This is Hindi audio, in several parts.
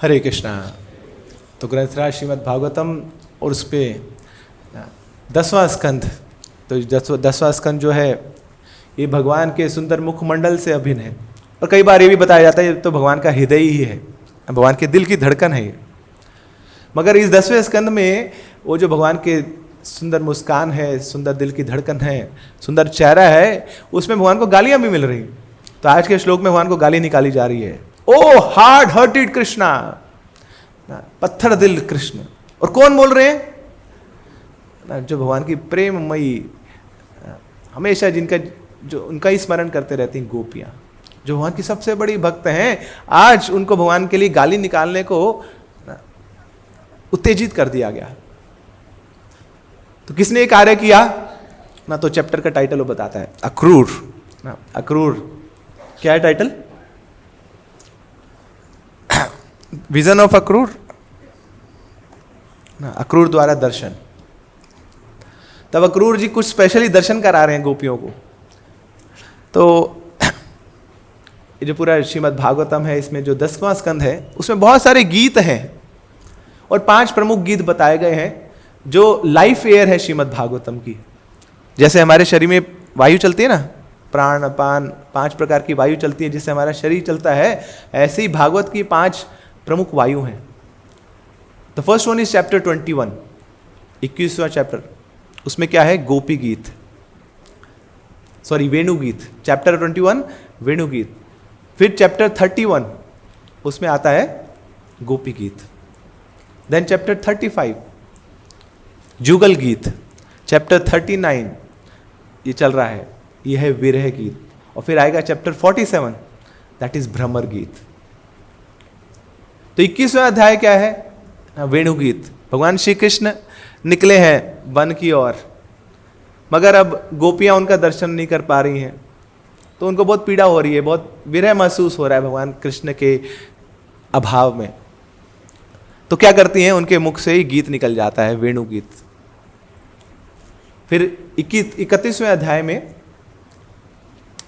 हरे कृष्णा। तो ग्रंथराज श्रीमद् भागवतम और उस पर 10वां स्कंध, तो 10वां स्कंध जो है ये भगवान के सुंदर मुखमंडल से अभिन्न है। और कई बार ये भी बताया जाता है ये तो भगवान का हृदय ही है, भगवान के दिल की धड़कन है ये। मगर इस 10वें स्कंध में वो जो भगवान के सुंदर मुस्कान है, सुंदर दिल की धड़कन है, सुंदर चेहरा है, उसमें भगवान को गालियां भी मिल रही। तो आज के श्लोक में भगवान को गाली निकाली जा रही है। ओ हार्ड हार्टेड कृष्णा, पत्थर दिल कृष्ण। और कौन बोल रहे हैं? जो भगवान की प्रेममयी, हमेशा जिनका जो उनका ही स्मरण करते रहती हैं गोपियां, जो भगवान की सबसे बड़ी भक्त हैं, आज उनको भगवान के लिए गाली निकालने को उत्तेजित कर दिया गया। तो किसने ये कार्य किया ना? तो चैप्टर का टाइटल वो बताता है, अक्रूर ना। अक्रूर क्या है टाइटल? विजन ऑफ अक्रूर ना, अक्रूर द्वारा दर्शन। तब अक्रूर जी कुछ स्पेशली दर्शन करा रहे हैं गोपियों को। तो ये जो पूरा श्रीमद् भागवतम है, इसमें जो 10वां स्कंध है उसमें बहुत सारे गीत हैं और 5 प्रमुख गीत बताए गए हैं जो लाइफ एयर है श्रीमद् भागवतम की। जैसे हमारे शरीर में वायु चलती है ना, प्राण अपान 5 प्रकार की वायु चलती है जिससे हमारा शरीर चलता है, ऐसे ही भागवत की 5 प्रमुख वायु हैं। The first one is chapter 21, 21वां चैप्टर। उसमें क्या है? गोपी गीत, सॉरी वेणु गीत। चैप्टर 21 वेणु गीत। फिर चैप्टर 31 उसमें आता है गोपी गीत। देन चैप्टर 35 जुगल गीत। चैप्टर 39 ये चल रहा है, ये है विरह गीत। और फिर आएगा चैप्टर 47, दैट इज भ्रमर गीत। तो 21वां अध्याय क्या है? वेणु गीत। भगवान श्री कृष्ण निकले हैं वन की ओर, मगर अब गोपियां उनका दर्शन नहीं कर पा रही हैं, तो उनको बहुत पीड़ा हो रही है, बहुत विरह महसूस हो रहा है भगवान कृष्ण के अभाव में। तो क्या करती हैं? उनके मुख से ही गीत निकल जाता है, वेणु गीत। फिर 31वें अध्याय में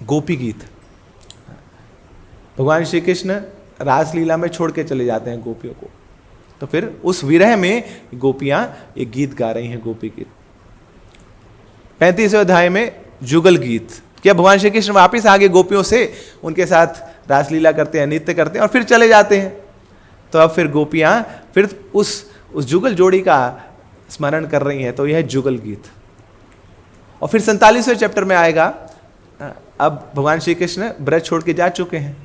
गोपी गीत। भगवान श्री कृष्ण रासलीला में छोड़ के चले जाते हैं गोपियों को, तो फिर उस विरह में गोपियां एक गीत गा रही हैं, गोपी गीत। 35वें अध्याय में जुगल गीत। क्या भगवान श्री कृष्ण वापिस आगे गोपियों से उनके साथ रासलीला करते हैं, नृत्य करते हैं और फिर चले जाते हैं। तो अब फिर गोपियां फिर उस जुगल जोड़ी का स्मरण कर रही हैं, तो यह है जुगल गीत। और फिर 47वें चैप्टर में आएगा, अब भगवान श्री कृष्ण ब्रज छोड़ के जा चुके हैं,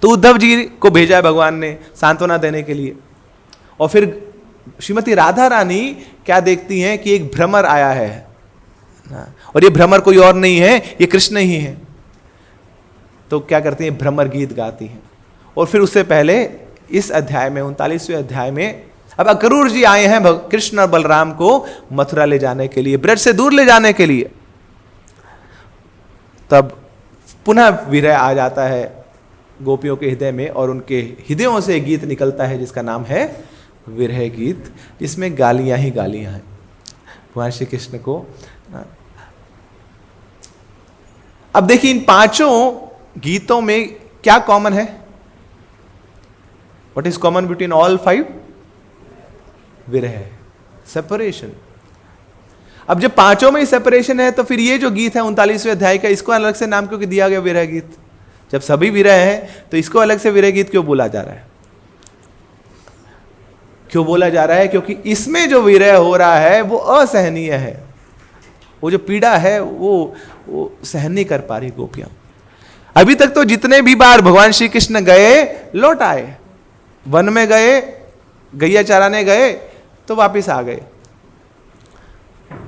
तो उद्धव जी को भेजा है भगवान ने सांत्वना देने के लिए। और फिर श्रीमती राधा रानी क्या देखती हैं कि एक भ्रमर आया है, और ये भ्रमर कोई और नहीं है, ये कृष्ण ही है। तो क्या करती हैं? भ्रमर गीत गाती हैं। और फिर उससे पहले इस अध्याय में 39वें अध्याय में अब अक्रूर जी आए हैं कृष्ण और बलराम को मथुरा ले जाने के लिए, ब्रज से दूर ले जाने के लिए। तब पुनः विरह आ जाता है गोपियों के हृदय में, और उनके हृदयों से एक गीत निकलता है जिसका नाम है विरह गीत, जिसमें गालियां ही गालियां हैं भगवान श्री कृष्ण को। अब देखिए इन 5 गीतों में क्या कॉमन है? What is common between all 5? विरह, सेपरेशन। अब जब 5 में ही सेपरेशन है, तो फिर ये जो गीत है 39वें अध्याय का, इसको अलग से नाम क्यों दिया गया विरह गीत? जब सभी विरह है तो इसको अलग से विरह गीत क्यों बोला जा रहा है? क्यों बोला जा रहा है? क्योंकि इसमें जो विरह हो रहा है वो असहनीय है। वो जो पीड़ा है वो सहन नहीं कर पा रही गोपियां। अभी तक तो जितने भी बार भगवान श्री कृष्ण गए लौट आए, वन में गए, गैया चराने गए तो वापिस आ गए।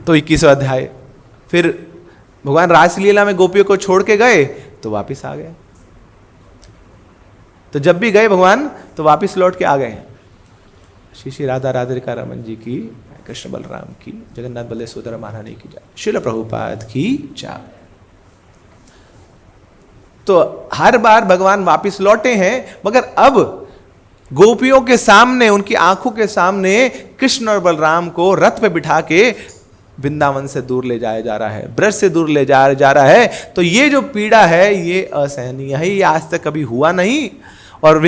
तो 21वां अध्याय, फिर भगवान रासलीला में गोपियों को छोड़ के गए तो वापिस आ गए। तो जब भी गए भगवान तो वापिस लौट के आ गए। श्री श्री राधा राधिका रमन जी की, कृष्ण बलराम की, जगन्नाथ बलदेव सुभद्रा महारानी की जय, श्रील प्रभुपाद की जय। तो हर बार भगवान वापिस लौटे हैं, मगर अब गोपियों के सामने, उनकी आंखों के सामने कृष्ण और बलराम को रथ पे बिठा के वृंदावन से दूर ले जाया जा रहा है, ब्रज से दूर ले जा रहा है। तो ये जो पीड़ा है ये असहनीय है, ये आज तक कभी हुआ नहीं और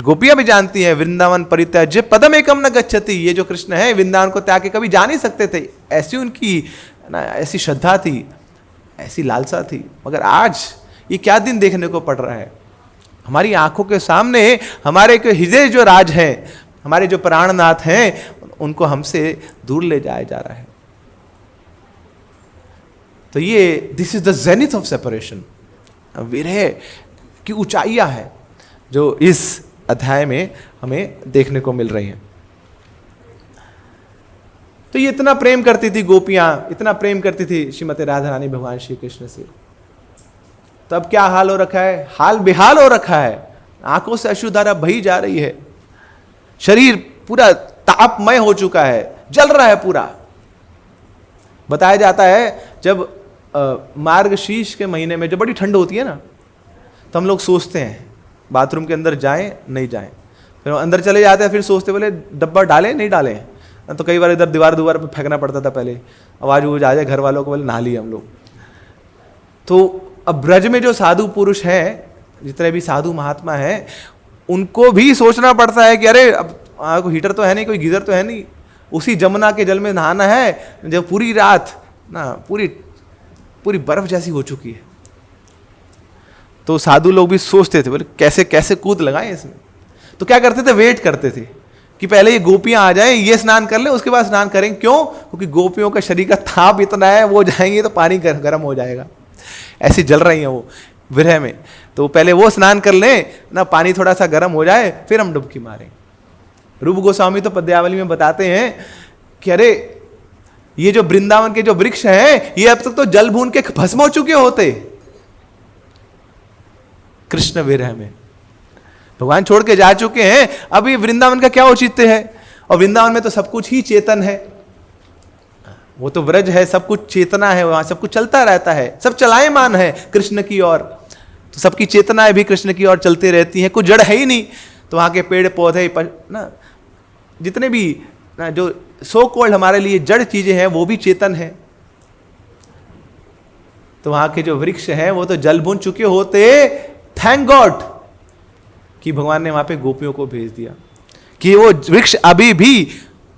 गोपियां भी जानती हैं, वृंदावन परित्यज्य पदम एकम न गच्छति, ये जो कृष्ण है वृंदावन को त्याग के कभी जा नहीं सकते थे, ऐसी उनकी ना ऐसी श्रद्धा थी, ऐसी लालसा थी। मगर आज ये क्या दिन देखने को पड़ रहा है, हमारी आंखों के सामने हमारे के हृदय जो राज है, हमारे जो प्राणनाथ हैं, उनको हमसे दूर ले जाया जा रहा है। तो ये this is the zenith of separation, विरह की ऊंचाइयां है जो इस अध्याय में हमें देखने को मिल रही हैं। तो ये इतना प्रेम करती थी गोपियां, इतना प्रेम करती थी श्रीमती राधा रानी भगवान श्री कृष्ण से, तब क्या हाल हो रखा है, हाल बेहाल हो रखा है, आंखों से अश्रुधारा बही जा रही है, शरीर पूरा तापमय हो चुका है, जल रहा है पूरा। बताया जाता है जब मार्गशीर्ष के महीने में जब बड़ी ठंड होती है ना, तो हम लोग सोचते हैं बाथरूम के अंदर जाएं नहीं जाएं, फिर अंदर चले जाते हैं, फिर सोचते बोले डब्बा डालें नहीं डालें, तो कई बार इधर दीवार पे फेंकना पड़ता था पहले, आवाज वो आ जाए घर वालों को, बोले नहा लिए हम लोग। तो अब ब्रज में जो साधु पुरुष हैं, जितने भी साधु महात्मा हैं, उनको भी सोचना पड़ता है कि अरे अब कोई हीटर तो है नहीं, कोई गीजर तो है नहीं, उसी जमुना के जल में नहाना है जब पूरी रात ना पूरी बर्फ जैसी हो चुकी है। तो साधु लोग भी सोचते थे बोले कैसे कैसे कूद लगाएं इसमें। तो क्या करते थे, वेट करते थे कि पहले ये गोपियां आ जाएं, ये स्नान कर ले, उसके बाद स्नान करें। क्यों? क्योंकि गोपियों का शरीर का ताप इतना है, वो जाएंगे तो पानी गर्म हो जाएगा, ऐसी जल रही हैं वो विरह में। तो पहले वो स्नान कर लें ना, पानी थोड़ा सा गर्म हो जाए, फिर हम डुबकी मारें। रूप गोस्वामी तो पद्यावली में बताते हैं कि अरे ये जो वृंदावन के जो वृक्ष हैं, ये अब तक तो जल भून के भस्म हो चुके होते कृष्ण विरह में, भगवान छोड़ के जा चुके हैं, अब ये वृंदावन का क्या औचित्य है। और वृंदावन में तो सब कुछ ही चेतन है, वो तो व्रज है, सब कुछ चेतना है, वहां सब कुछ चलता रहता है, सब चलायमान है कृष्ण की ओर, तो सबकी चेतनाएं भी कृष्ण की ओर चलती रहती हैं, कुछ जड़ है ही नहीं। तो वहां के पेड़ पौधे ना, जितने भी ना जो सो कॉल्ड हमारे लिए जड़ चीजें हैं, वो भी चेतन है। तो वहां के जो वृक्ष हैं वो तो जल भून चुके होते, थैंक गॉड कि भगवान ने वहां पे गोपियों को भेज दिया कि वो वृक्ष अभी भी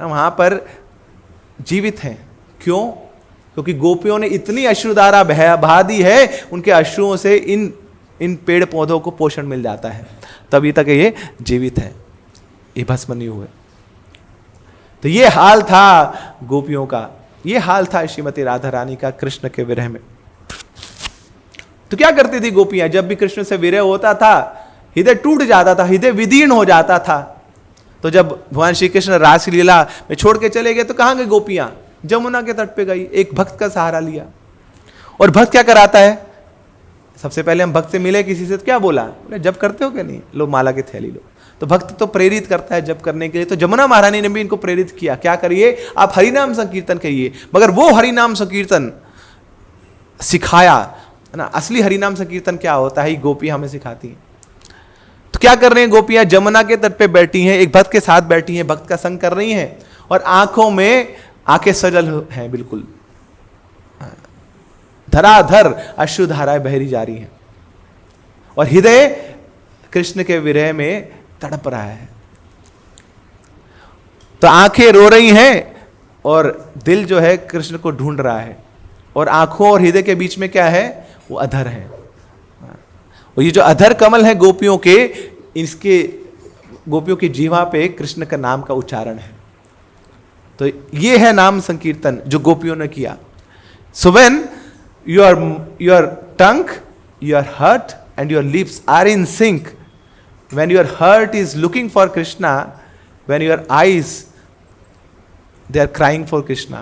वहां पर जीवित हैं। क्यों? क्योंकि गोपियों ने इतनी अश्रुधारा बहा दी है, उनके अश्रुओं से इन पेड़ पौधों को पोषण मिल जाता है, तभी तक ये जीवित है, ये भस्म नहीं हुए। तो ये हाल था गोपियों का, ये हाल था श्रीमती राधा रानी का कृष्ण के विरह में। तो क्या करती थी गोपियां, जब भी कृष्ण से विरह होता था हृदय टूट जाता था, हृदय विदीर्ण हो जाता था। तो जब भगवान श्री कृष्ण रासलीला में छोड़ के चले गए तो कहां गई गोपियां? जमुना के तट पे गई, एक भक्त का सहारा लिया। और भक्त क्या कराता है? सबसे पहले हम भक्त से मिले किसी से तो क्या बोला, बोले जब करते हो क्या? नहीं, लो माला की थैली लो। तो भक्त तो प्रेरित करता है जब करने के लिए, तो जमुना महारानी ने भी इनको प्रेरित किया, क्या करिए आप हरिनाम संकीर्तन करिए। मगर वो हरिनाम संकीर्तन सिखाया ना, असली हरिनाम संकीर्तन क्या होता है गोपियां हमें सिखाती हैं। तो क्या कर रही हैं गोपियां? जमुना के तट पे बैठी हैं, एक भक्त के साथ बैठी हैं, भक्त का संग कर रही हैं, और आंखों में आंखें सजल हैं, बिल्कुल धराधर अश्रुधाराएं बहरी जा रही हैं, और हृदय कृष्ण के विरह में तड़प रहा है। तो आंखें रो रही हैं और दिल जो है कृष्ण को ढूंढ रहा है, और आंखों और हृदय के बीच में क्या है? वो अधर है। और ये जो अधर कमल है गोपियों के, इसके गोपियों की जीवा पे कृष्ण का नाम का उच्चारण है। तो ये है नाम संकीर्तन जो गोपियों ने किया। So when your tongue, your heart and your lips are in sync, when your heart is looking for Krishna, when your eyes they are crying for Krishna,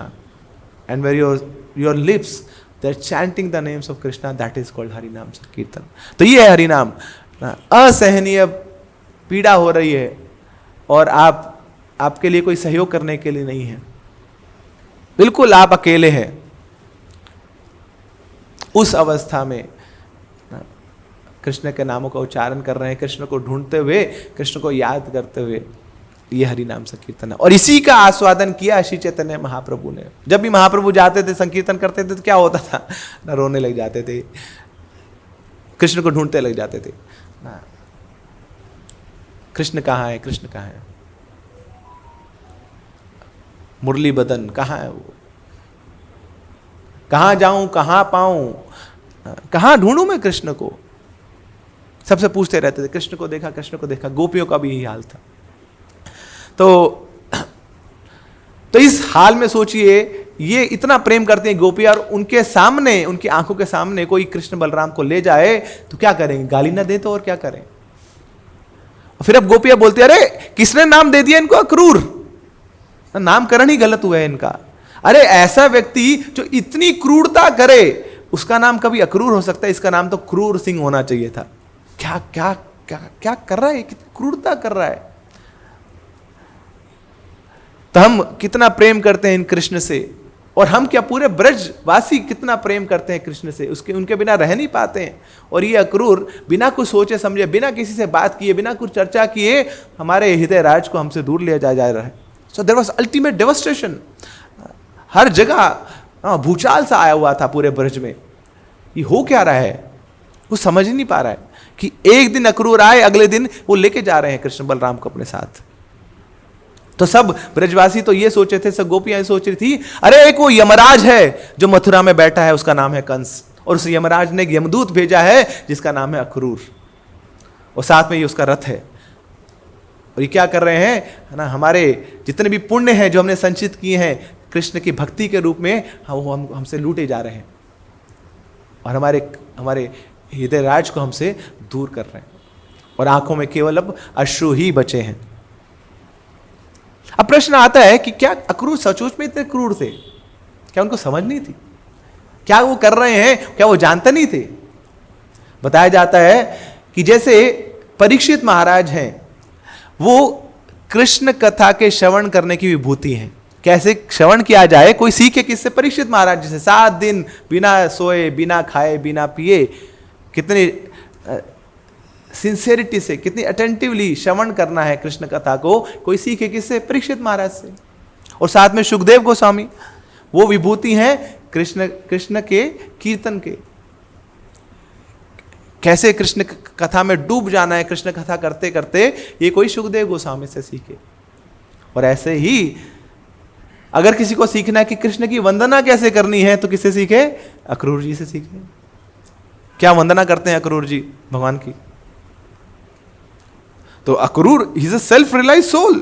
and where your lips they are chanting the names of Krishna, that is called Harinam Sankirtan. तो ये है हरिनाम। असहनीय पीड़ा हो रही है और आपके लिए कोई सहयोग करने के लिए नहीं है, बिल्कुल आप अकेले हैं। उस अवस्था में कृष्ण के नामों का उच्चारण कर रहे हैं, कृष्ण को ढूंढते हुए, कृष्ण को याद करते हुए, ये हरिनाम संकीर्तन है। और इसी का आस्वादन किया श्री चैतन्य महाप्रभु ने। जब भी महाप्रभु जाते थे संकीर्तन करते थे तो क्या होता था ना, रोने लग जाते थे, कृष्ण को ढूंढते लग जाते थे। कृष्ण कहाँ है, कृष्ण कहाँ है, मुरली बदन कहाँ है वो, कहाँ जाऊं, कहाँ पाऊं, कहाँ ढूंढूं मैं कृष्ण को। सबसे पूछते रहते थे, कृष्ण को देखा, कृष्ण को देखा। गोपियों का भी यही हाल था। तो इस हाल में सोचिए, ये इतना प्रेम करते हैं गोपियां, और उनके सामने, उनकी आंखों के सामने कोई कृष्ण बलराम को ले जाए तो क्या करेंगे, गाली ना दे तो और क्या करें। और फिर अब गोपियां बोलती, अरे किसने नाम दे दिया इनको अक्रूर, नामकरण ही गलत हुआ है इनका। अरे ऐसा व्यक्ति जो इतनी क्रूरता करे, उसका नाम कभी अक्रूर हो सकता है? इसका नाम तो क्रूर सिंह होना चाहिए था। क्या क्या क्या क्या कर रहा है, कितनी क्रूरता कर रहा है। तो हम कितना प्रेम करते हैं इन कृष्ण से, और हम क्या पूरे ब्रजवासी कितना प्रेम करते हैं कृष्ण से, उसके उनके बिना रह नहीं पाते हैं। और ये अक्रूर बिना कुछ सोचे समझे, बिना किसी से बात किए, बिना कुछ चर्चा किए हमारे हृदय राज को हमसे दूर ले जा रहा है। So there was ultimate devastation. हर जगह भूचाल सा आया हुआ था पूरे ब्रज में। ये हो क्या रहा है, वो समझ ही नहीं पा रहा है कि एक दिन अक्रूर आए, अगले दिन वो लेके जा रहे हैं कृष्ण बलराम को अपने साथ। तो सब ब्रजवासी तो ये सोचे थे, सब गोपियां सोच रही थी, अरे एक वो यमराज है जो मथुरा में बैठा है, उसका नाम है कंस, और उस यमराज ने एक यमदूत भेजा है जिसका नाम है अक्रूर, और साथ में ये उसका रथ है। और ये क्या कर रहे हैं, है ना, हमारे जितने भी पुण्य हैं जो हमने संचित किए हैं कृष्ण की भक्ति के रूप में, हम हमसे लूटे जा रहे हैं, और हमारे हृदय राज को हमसे दूर कर रहे हैं, और आंखों में केवल अब अश्रु ही बचे हैं। अब प्रश्न आता है कि क्या अक्रूर सचमुच में इतने क्रूर थे? क्या उनको समझ नहीं थी? क्या वो कर रहे हैं, क्या वो जानते नहीं थे? बताया जाता है कि जैसे परीक्षित महाराज हैं, वो कृष्ण कथा के श्रवण करने की विभूति हैं। कैसे श्रवण किया जाए, कोई सीखे किससे? परीक्षित महाराज जैसे 7 दिन बिना सोए, बिना खाए, बिना पिए, कितने सिंसेरिटी से, कितनी अटेंटिवली श्रवण करना है कृष्ण कथा को, कोई सीखे किससे? परीक्षित महाराज से। और साथ में सुखदेव गोस्वामी, वो विभूति हैं कृष्ण के कीर्तन के। कैसे कृष्ण कथा में डूब जाना है कृष्ण कथा करते करते, ये कोई सुखदेव गोस्वामी से सीखे। और ऐसे ही अगर किसी को सीखना है कि कृष्ण की वंदना कैसे करनी है, तो किससे सीखे? अक्रूर जी से सीखे। क्या वंदना करते हैं अक्रूर जी भगवान की? तो अक्रूर ही is a self realise soul,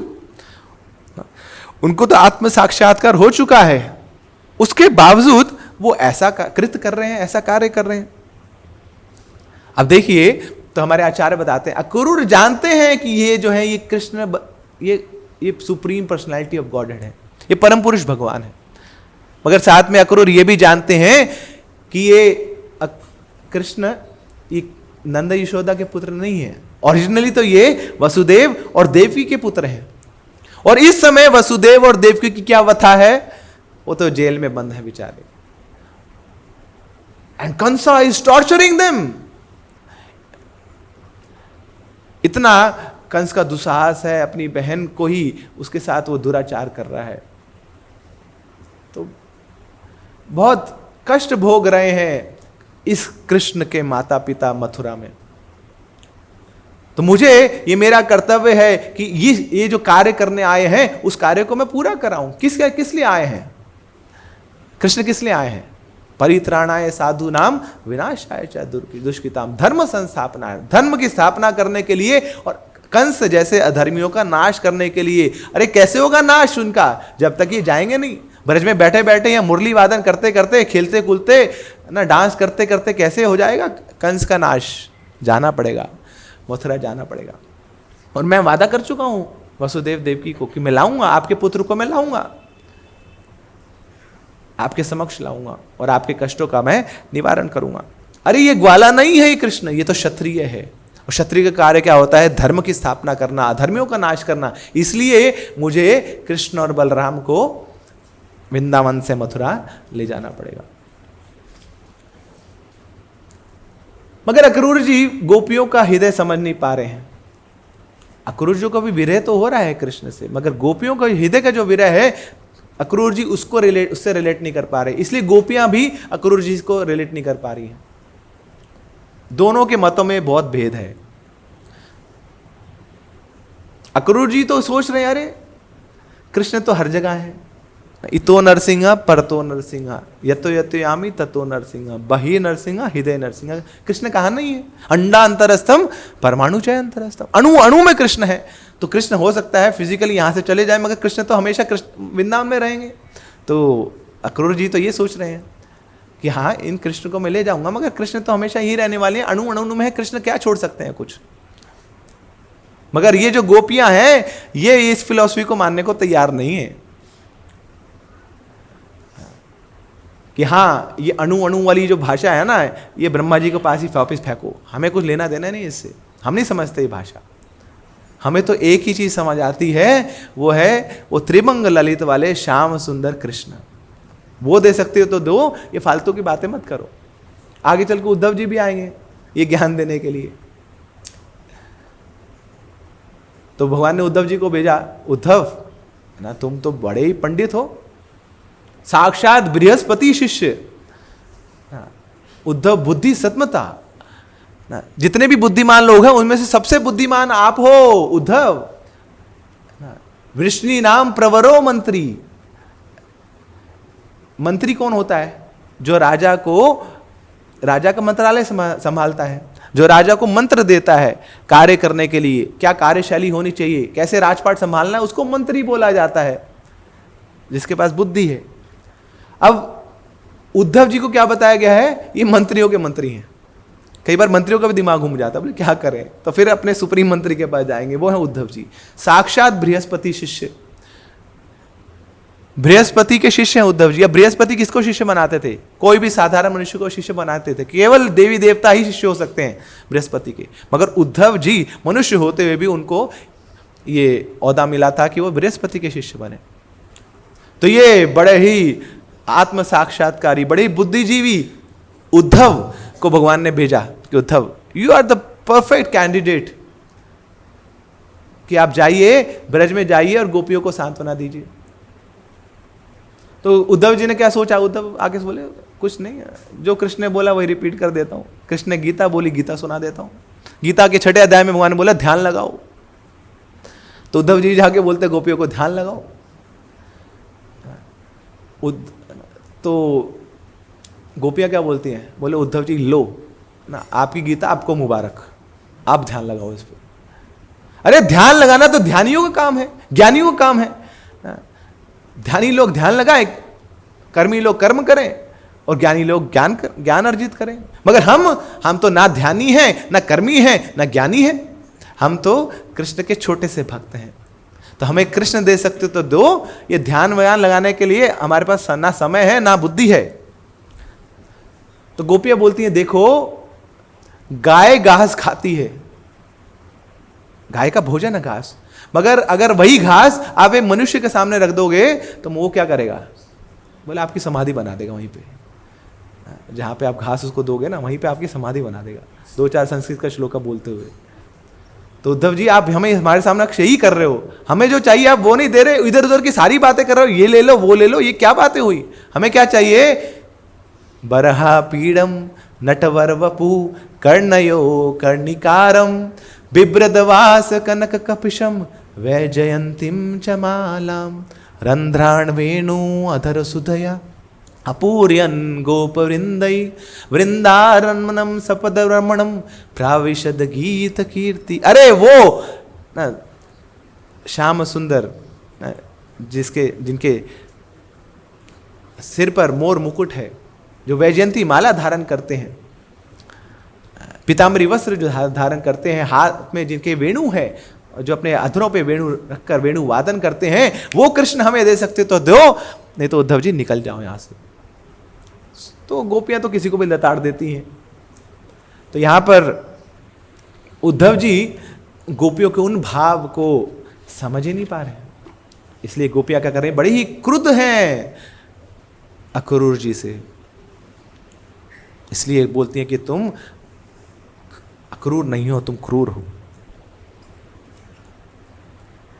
उनको तो आत्म साक्षात्कार हो चुका है, उसके बावजूद वो ऐसा कृत्य कर रहे हैं, ऐसा कार्य कर रहे हैं। अब देखिए, तो हमारे आचार्य बताते हैं अक्रूर जानते हैं कि ये जो है, ये कृष्ण, ये सुप्रीम पर्सनैलिटी ऑफ गॉडहेड है, ये परम पुरुष भगवान है। मगर साथ में अक्रूर ये भी जानते हैं कि ये कृष्ण ये नंद यशोदा के पुत्र नहीं है, ओरिजिनली तो ये वसुदेव और देवकी के पुत्र हैं। और इस समय वसुदेव और देवकी की क्या व्यथा है, वो तो जेल में बंद है बेचारे। And Kansa is torturing them. इतना कंस का दुस्साहस है, अपनी बहन को ही उसके साथ वो दुराचार कर रहा है। तो बहुत कष्ट भोग रहे हैं इस कृष्ण के माता पिता मथुरा में। तो मुझे ये मेरा कर्तव्य है कि ये जो कार्य करने आए हैं, उस कार्य को मैं पूरा कराऊं। किस लिए आए हैं कृष्ण? किस लिए आए हैं? परित्राणाय साधु नाम विनाशाय च दुष्कृताम, धर्म संस्थापना, धर्म की स्थापना करने के लिए, और कंस जैसे अधर्मियों का नाश करने के लिए। अरे कैसे होगा नाश उनका, जब तक ये जाएंगे नहीं। ब्रज में बैठे बैठे या मुरली वादन करते करते, खेलते कूदते ना, डांस करते करते कैसे हो जाएगा कंस का नाश? जाना पड़ेगा, मथुरा जाना पड़ेगा। और मैं वादा कर चुका हूं वसुदेव देवकी को कि मैं लाऊंगा, आपके पुत्र को मैं लाऊंगा, आपके समक्ष लाऊंगा, और आपके कष्टों का मैं निवारण करूंगा। अरे ये ग्वाला नहीं है ये कृष्ण, ये तो क्षत्रिय है। और क्षत्रिय का कार्य क्या होता है? धर्म की स्थापना करना, अधर्मियों का नाश करना। इसलिए मुझे कृष्ण और बलराम को वृंदावन से मथुरा ले जाना पड़ेगा। मगर अक्रूर जी गोपियों का हृदय समझ नहीं पा रहे हैं। अक्रूर जी को भी विरह तो हो रहा है कृष्ण से, मगर गोपियों का हृदय का जो विरह है, अक्रूर जी उससे रिलेट नहीं कर पा रहे। इसलिए गोपियां भी अक्रूर जी को रिलेट नहीं कर पा रही हैं। दोनों के मतों में बहुत भेद है। अक्रूर जी तो सोच रहे हैं अरे कृष्ण तो हर जगह है, इतो नरसिंह परतो नरसिंह, यतो यतो यामी ततो नरसिंह, बही नरसिंह हृदय नरसिंह। कृष्ण कहाँ नहीं है? अंडा अंतरस्थम परमाणु चय अंतरस्थम, अणु अणु में कृष्ण है। तो कृष्ण हो सकता है फिजिकली यहाँ से चले जाए, मगर कृष्ण तो हमेशा कृष्ण वृंदावन में रहेंगे। तो अक्रूर जी तो ये सोच रहे हैं कि हाँ इन कृष्ण को मैं ले जाऊंगा, मगर कृष्ण तो हमेशा यही रहने वाले हैं, अणु अणु में है, कृष्ण क्या छोड़ सकते हैं कुछ। मगर ये जो गोपियां हैं ये इस फिलॉसफी को मानने को तैयार नहीं है कि हाँ ये अणु अणु वाली जो भाषा है ना, ये ब्रह्मा जी के पास ही वापिस फेंको, हमें कुछ लेना देना नहीं इससे, हम नहीं समझते ये भाषा। हमें तो एक ही चीज समझ आती है, वो है वो त्रिभंग ललित वाले श्याम सुंदर कृष्ण। वो दे सकते हो तो दो, ये फालतू की बातें मत करो। आगे चल के उद्धव जी भी आएंगे ये ज्ञान देने के लिए। तो भगवान ने उद्धव जी को भेजा, उद्धव ना तुम तो बड़े ही पंडित हो, साक्षात बृहस्पति शिष्य, उद्धव बुद्धि सत्मता, जितने भी बुद्धिमान लोग हैं उनमें से सबसे बुद्धिमान आप हो उद्धव। वृष्णि नाम प्रवरो मंत्री। मंत्री कौन होता है? जो राजा का मंत्रालय संभालता है, जो राजा को मंत्र देता है कार्य करने के लिए, क्या कार्यशैली होनी चाहिए, कैसे राजपाट संभालना है, उसको मंत्री बोला जाता है, जिसके पास बुद्धि है। अब उद्धव जी को क्या बताया गया है? ये मंत्रियों के मंत्री हैं। कई बार मंत्रियों का भी दिमाग घूम जाता है, बोले क्या करें, तो फिर अपने सुप्रीम मंत्री के पास जाएंगे, वो है उद्धव जी, साक्षात बृहस्पति शिष्य। बृहस्पति के शिष्य हैं उद्धव जी। अब बृहस्पति किसको शिष्य बनाते थे? कोई भी साधारण मनुष्य को शिष्य बनाते थे, केवल देवी देवता ही शिष्य हो सकते हैं बृहस्पति के। मगर उद्धव जी मनुष्य होते हुए भी उनको ये औदा मिला था कि वो बृहस्पति के शिष्य बने। तो ये बड़े ही आत्म साक्षात्कारी, बड़े ही बुद्धिजीवी उद्धव को भगवान ने भेजा कि Uddhav you are the perfect candidate, कि आप जाइए ब्रज में जाइए और गोपियों को सांत्वना दीजिए। तो उद्धव जी ने क्या सोचा? उद्धव आगे से बोले कुछ नहीं, जो कृष्ण ने बोला वही रिपीट कर देता हूं। कृष्ण ने गीता बोली, गीता सुना देता हूं। गीता के 6वें अध्याय में भगवान ने बोला ध्यान लगाओ, तो उद्धव जी जाके बोलते गोपियों को ध्यान लगाओ। तो गोपियां क्या बोलती हैं? बोले उद्धव जी लो ना, आपकी गीता आपको मुबारक, आप ध्यान लगाओ इस पर। अरे ध्यान लगाना तो ध्यानियों का काम है, ज्ञानियों का काम है। ध्यानी लोग ध्यान लगाएं, कर्मी लोग कर्म करें, और ज्ञानी लोग ज्ञान अर्जित करें। मगर हम तो ना ध्यानी हैं, ना कर्मी हैं, ना ज्ञानी हैं। हम तो कृष्ण के छोटे से भक्त हैं। तो हमें कृष्ण दे सकते तो दो, ये ध्यान व्यान लगाने के लिए हमारे पास ना समय है ना बुद्धि है। तो गोपियां बोलती हैं देखो गाय घास खाती है, गाय का भोजन है घास, मगर अगर वही घास आप एक मनुष्य के सामने रख दोगे तो वो क्या करेगा? बोले आपकी समाधि बना देगा वहीं पे, जहां पे आप घास उसको दोगे ना वहीं पे आपकी समाधि बना देगा। 2-4 संस्कृत का श्लोक बोलते हुए। तो उद्धव जी आप हमारे सामने यही कर रहे हो, हमें जो चाहिए आप वो नहीं दे रहे, इधर उधर की सारी बातें कर रहे हो, ये ले लो वो ले लो, ये क्या बातें हुई? हमें क्या चाहिए? बरहा पीड़म नटवर वपु कर्णयो कर्णिकारम बिभ्रदवास कनक कपिशम वैजयंतीम चमालाम रंध्राण वेणु अधर सुधया अपूर्यन गोप वृंदई वृंदारमणम सपद रमणम प्राविशद गीत कीर्ति। अरे वो ना श्याम सुंदर जिनके सिर पर मोर मुकुट है, जो वैजयंती माला धारण करते हैं, पीताम्बरी वस्त्र जो धारण करते हैं, हाथ में जिनके वेणु है, जो अपने अधरों पे वेणु रखकर वेणु वादन करते हैं, वो कृष्ण हमें दे सकते तो दो, नहीं तो उद्धव जी निकल जाओ यहां से। तो गोपियां तो किसी को भी लताड़ देती हैं। तो यहां पर उद्धव जी गोपियों के उन भाव को समझ ही नहीं पा रहे, इसलिए गोपियां क्या कर रही हैं? बड़े ही क्रुद्ध हैं अक्रूर जी से, इसलिए बोलती हैं कि तुम अक्रूर नहीं हो, तुम क्रूर हो।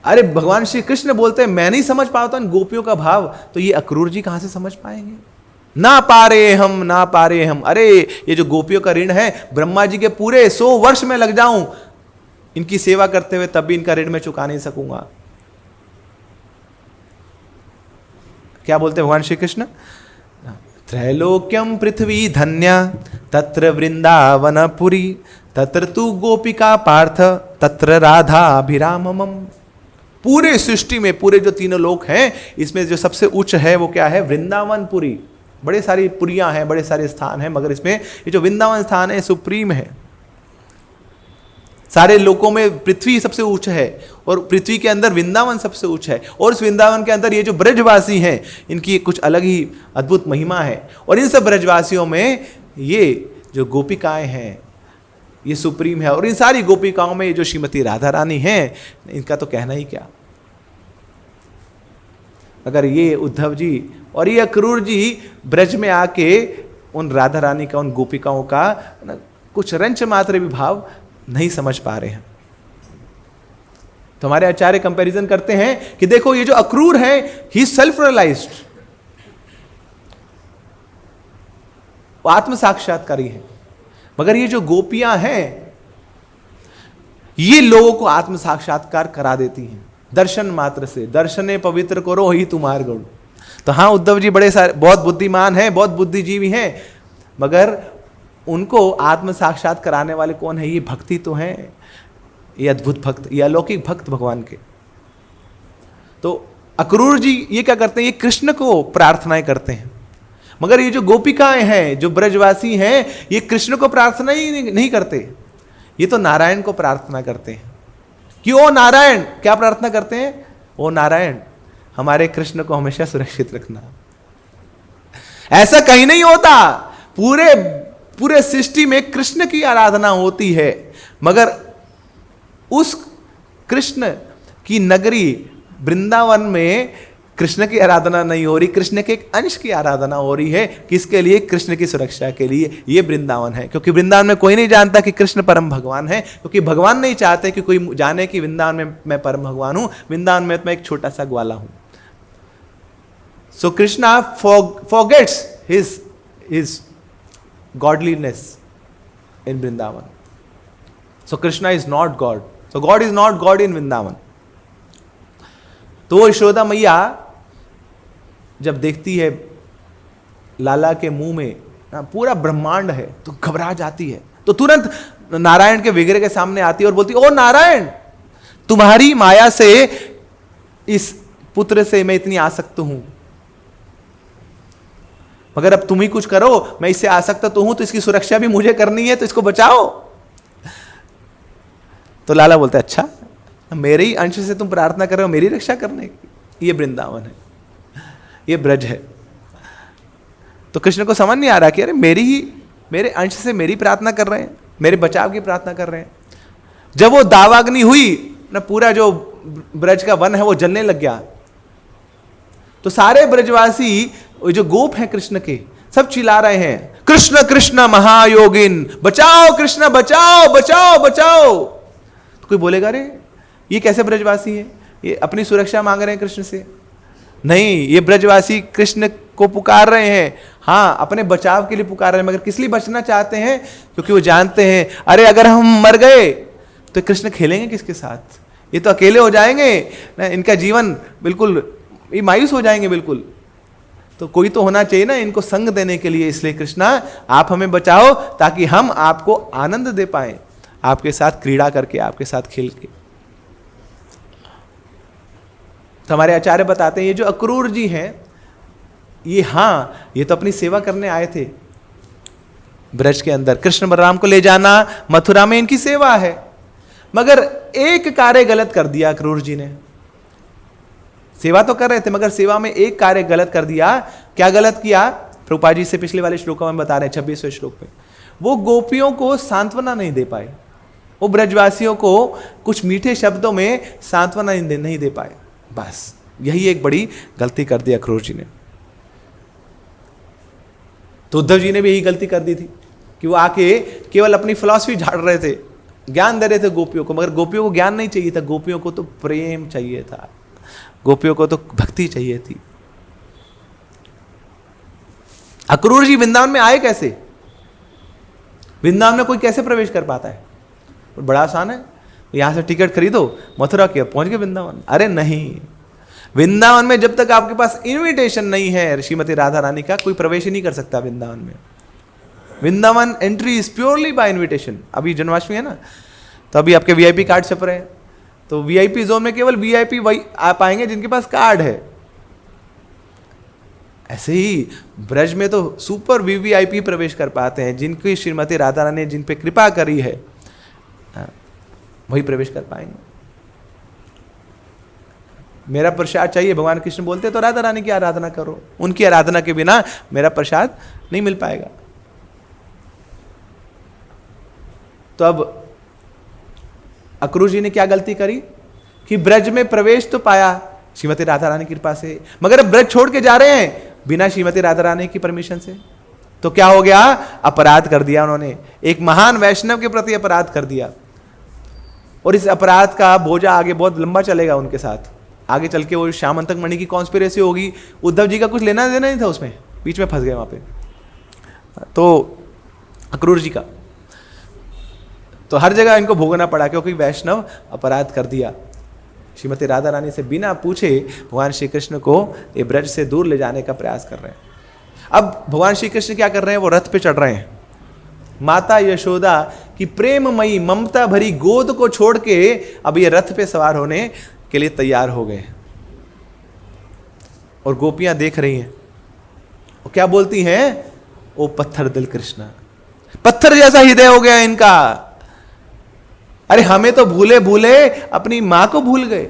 अरे भगवान श्री कृष्ण बोलते हैं मैं नहीं समझ पाता इन गोपियों का भाव, तो ये अक्रूर जी कहां से समझ पाएंगे? ना पारे हम, ना पारे हम। अरे ये जो गोपियों का ऋण है, ब्रह्मा जी के पूरे 100 वर्ष में लग जाऊं इनकी सेवा करते हुए तब भी इनका ऋण मैं चुका नहीं सकूंगा। क्या बोलते हैं भगवान श्री कृष्ण? त्रैलोक्यम पृथ्वी धन्या तत्र वृंदावनपुरी तत्र तू गोपिका पार्थ तत्र राधा अभिरामम। पूरे सृष्टि में पूरे जो तीनों लोक हैं, इसमें जो सबसे उच्च है वो क्या है? वृंदावनपुरी। बड़े सारी पुरियां हैं, बड़े सारे स्थान हैं, मगर इसमें ये जो वृंदावन स्थान है सुप्रीम है। सारे लोकों में पृथ्वी सबसे ऊंच है और पृथ्वी के अंदर वृंदावन सबसे ऊंच है, और इस वृंदावन के अंदर ये जो ब्रजवासी हैं इनकी कुछ अलग ही अद्भुत महिमा है। और इन सब ब्रजवासियों में ये जो गोपिकाएं हैं ये सुप्रीम है, और इन सारी गोपिकाओं में ये जो श्रीमती राधा रानी हैं इनका तो कहना ही क्या। अगर ये उद्धव जी और ये अक्रूर जी ब्रज में आके उन राधा रानी का, उन गोपिकाओं का कुछ रंच मात्र भी भाव नहीं समझ पा रहे हैं, तो हमारे आचार्य कंपैरिजन करते हैं कि देखो ये जो अक्रूर है ही सेल्फ रियलाइज्ड, वो आत्म साक्षात्कारी है, मगर ये जो गोपियां हैं ये लोगों को आत्म साक्षात्कार करा देती हैं दर्शन मात्र से। दर्शने पवित्र करो ही तुम्हार गुण। तो हाँ, उद्धव जी बड़े सारे बहुत बुद्धिमान हैं, बहुत बुद्धिजीवी हैं, मगर उनको आत्म साक्षात कराने वाले कौन है? ये भक्ति तो हैं, ये अद्भुत भक्त, ये अलौकिक भक्त भगवान के। तो अक्रूर जी ये क्या करते हैं? ये कृष्ण को प्रार्थनाएं करते हैं, मगर ये जो गोपिकाएं हैं, जो ब्रजवासी हैं, ये कृष्ण को प्रार्थना ही नहीं करते, ये तो नारायण को प्रार्थना करते हैं कि ओ नारायण। क्या प्रार्थना करते हैं? ओ नारायण हमारे कृष्ण को हमेशा सुरक्षित रखना। ऐसा कहीं नहीं होता, पूरे सृष्टि में कृष्ण की आराधना होती है, मगर उस कृष्ण की नगरी वृंदावन में कृष्ण की आराधना नहीं हो रही, कृष्ण के एक अंश की आराधना हो रही है। किसके लिए? कृष्ण की सुरक्षा के लिए। ये वृंदावन है, क्योंकि वृंदावन में कोई नहीं जानता कि कृष्ण परम भगवान है, क्योंकि भगवान नहीं चाहते कि कोई जाने कि वृंदावन में मैं परम भगवान हूं। वृंदावन में मैं एक छोटा सा ग्वाला हूं। सो Krishna forgets his godliness in Vrindavan. So Krishna is not God. So God is not God in Vrindavan. तो यशोदा मैया जब देखती है लाला के मुंह में पूरा ब्रह्मांड है तो घबरा जाती है, तो तुरंत नारायण के विग्रह के सामने आती है और बोलती, ओ नारायण, तुम्हारी माया से इस पुत्र से मैं इतनी आसक्त हूं, मगर अब तुम ही कुछ करो, मैं इससे आसक्त तो हूं, तो इसकी सुरक्षा भी मुझे करनी है, तो इसको बचाओ। तो लाला बोलता है, अच्छा मेरे ही अंश से तुम प्रार्थना कर रहे हो मेरी रक्षा करने की? ये वृंदावन है, ये ब्रज है। तो कृष्ण को समझ नहीं आ रहा कि अरे मेरे अंश से मेरी प्रार्थना कर रहे हैं, मेरे बचाव की प्रार्थना कर रहे हैं। जब वो दावाग्नि हुई ना, पूरा जो ब्रज का वन है वो जलने लग गया, तो सारे ब्रजवासी जो गोप हैं कृष्ण के, सब चिल्ला रहे हैं, कृष्ण कृष्ण महायोगिन, बचाओ कृष्ण, बचाओ बचाओ बचाओ। तो कोई बोलेगा अरे ये कैसे ब्रजवासी है, ये अपनी सुरक्षा मांग रहे हैं कृष्ण से? नहीं, ये ब्रजवासी कृष्ण को पुकार रहे हैं, हाँ अपने बचाव के लिए पुकार रहे हैं, मगर किस लिए बचना चाहते हैं? क्योंकि वो जानते हैं अरे अगर हम मर गए तो कृष्ण खेलेंगे किसके साथ? ये तो अकेले हो जाएंगे ना, इनका जीवन बिल्कुल ये मायूस हो जाएंगे बिल्कुल। तो कोई तो होना चाहिए ना इनको संग देने के लिए, इसलिए कृष्णा आप हमें बचाओ ताकि हम आपको आनंद दे पाए, आपके साथ क्रीड़ा करके, आपके साथ खेल के। तो हमारे आचार्य बताते हैं ये जो अक्रूर जी हैं, ये हाँ ये तो अपनी सेवा करने आए थे ब्रज के अंदर, कृष्ण बलराम को ले जाना, मथुरा में इनकी सेवा है, मगर एक कार्य गलत कर दिया अक्रूर जी ने। सेवा तो कर रहे थे मगर सेवा में एक कार्य गलत कर दिया। क्या गलत किया? प्रभुपाद जी से पिछले वाले श्लोकों में बता रहे हैं, 26वें श्लोक पे। वो गोपियों को सांत्वना नहीं दे पाए, वो ब्रजवासियों को कुछ मीठे शब्दों में सांत्वना नहीं दे पाए। बस यही एक बड़ी गलती कर दी अक्रूर जी ने। तो उद्धव जी ने भी यही गलती कर दी थी कि वो आके केवल अपनी फिलॉसफी झाड़ रहे थे, ज्ञान दे रहे थे गोपियों को, मगर गोपियों को ज्ञान नहीं चाहिए था, गोपियों को तो प्रेम चाहिए था, गोपियों को तो भक्ति चाहिए थी। अक्रूर जी वृंदावन में आए कैसे? वृंदावन में कोई कैसे प्रवेश कर पाता है? बड़ा आसान है। यहां से टिकट खरीदो, मथुरा के पहुंच गए वृंदावन। अरे नहीं, वृंदावन में जब तक आपके पास इनविटेशन नहीं है श्रीमती राधा रानी का, कोई प्रवेश ही नहीं कर सकता वृंदावन में। Vrindavan entry is purely by invitation. अभी जन्माष्टमी है ना, तो अभी आपके वीआईपी कार्ड छप रहे हैं, तो वीआईपी जोन में केवल वीआईपी वही आ पाएंगे जिनके पास कार्ड है। ऐसे ही ब्रज में तो सुपर वीवीआईपी प्रवेश कर पाते हैं, जिनकी श्रीमती राधा रानी ने जिन पे कृपा करी है वही प्रवेश कर पाएंगे। मेरा प्रसाद चाहिए, भगवान कृष्ण बोलते तो राधा रानी की आराधना करो, उनकी आराधना के बिना मेरा प्रसाद नहीं मिल पाएगा। तो अब अक्रूर जी ने क्या गलती करी कि ब्रज में प्रवेश तो पाया श्रीमती राधा रानी की कृपा से, मगर अब ब्रज छोड़ के जा रहे हैं बिना श्रीमती राधा रानी की परमिशन से। तो क्या हो गया, अपराध कर दिया उन्होंने, एक महान वैष्णव के प्रति अपराध कर दिया। और इस अपराध का बोझा आगे बहुत लंबा चलेगा उनके साथ। आगे चल के वो श्यामंतक मणि की कॉन्स्पिरेसी होगी, उद्धव जी का कुछ लेना देना नहीं था उसमें, बीच में फंस गए वहां पे। तो अक्रूर जी का तो हर जगह इनको भोगना पड़ा, क्योंकि वैष्णव अपराध कर दिया। श्रीमती राधा रानी से बिना पूछे भगवान श्री कृष्ण को ये ब्रज से दूर ले जाने का प्रयास कर रहे हैं। अब भगवान श्री कृष्ण क्या कर रहे हैं, वो रथ पे चढ़ रहे हैं। माता यशोदा की प्रेममयी ममता भरी गोद को छोड़ के अब ये रथ पे सवार होने के लिए तैयार हो गए। और गोपियां देख रही हैं, वो क्या बोलती हैं, ओ पत्थर दिल कृष्णा, पत्थर जैसा हृदय हो गया इनका। अरे हमें तो भूले भूले अपनी मां को भूल गए।